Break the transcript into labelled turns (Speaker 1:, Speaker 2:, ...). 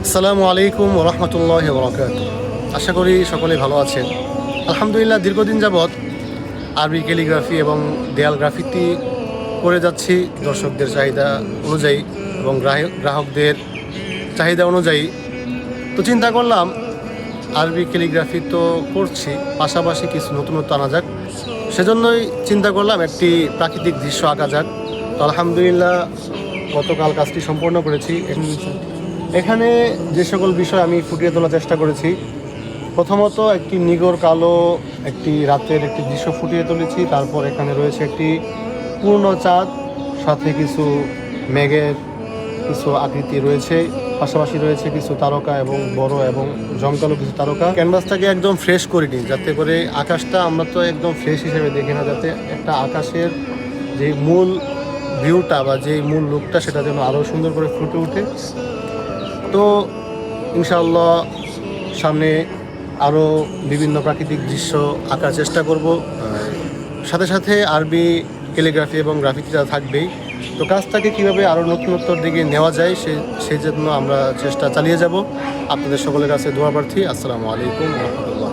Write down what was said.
Speaker 1: আসসালামু আলাইকুম ওয়া রাহমাতুল্লাহি ওয়া বারাকাতুহু। আশা করি সকলেই ভালো আছেন। আলহামদুলিল্লাহ, দীর্ঘদিন যাবৎ আরবি ক্যালিগ্রাফি এবং দেয়াল গ্রাফিতি করে যাচ্ছি দর্শকদের চাহিদা অনুযায়ী এবং গ্রাহকদের চাহিদা অনুযায়ী। তো চিন্তা করলাম আরবি ক্যালিগ্রাফি তো করছি, পাশাপাশি কিছু নতুনত্ব আনা যাক। সেজন্যই চিন্তা করলাম একটি প্রাকৃতিক দৃশ্য আঁকা যাক। তো আলহামদুলিল্লাহ গতকাল কাজটি সম্পন্ন করেছি। এখানে যে সকল বিষয় আমি ফুটিয়ে তোলার চেষ্টা করেছি, প্রথমত একটি নিগর কালো একটি রাতের একটি দৃশ্য ফুটিয়ে তুলেছি। তারপর এখানে রয়েছে একটি পূর্ণ চাঁদ, সাথে কিছু মেঘের কিছু আকৃতি রয়েছে, পাশাপাশি রয়েছে কিছু তারকা এবং বড় এবং জমকালো কিছু তারকা। ক্যানভাসটাকে একদম ফ্রেশ করে নিই, যাতে করে আকাশটা আমরা তো একদম ফ্রেশ হিসেবে দেখি না, যাতে একটা আকাশের যে মূল ভিউটা বা যে মূল লুকটা সেটা যেন আরও সুন্দর করে ফুটে ওঠে। তো ইনশাআল্লাহ সামনে আরও বিভিন্ন প্রাকৃতিক দৃশ্য আঁকার চেষ্টা করব, সাথে সাথে আরবি ক্যালিগ্রাফি এবং গ্রাফিতিটা থাকবেই। তো কাজটাকে কীভাবে আরও নতুনত্বর দিকে নেওয়া যায় সেই জন্য আমরা চেষ্টা চালিয়ে যাব। আপনাদের সকলের কাছে দোয়া প্রার্থী। আসসালামু আলাইকুম ওয়া রাহমাতুল্লাহ।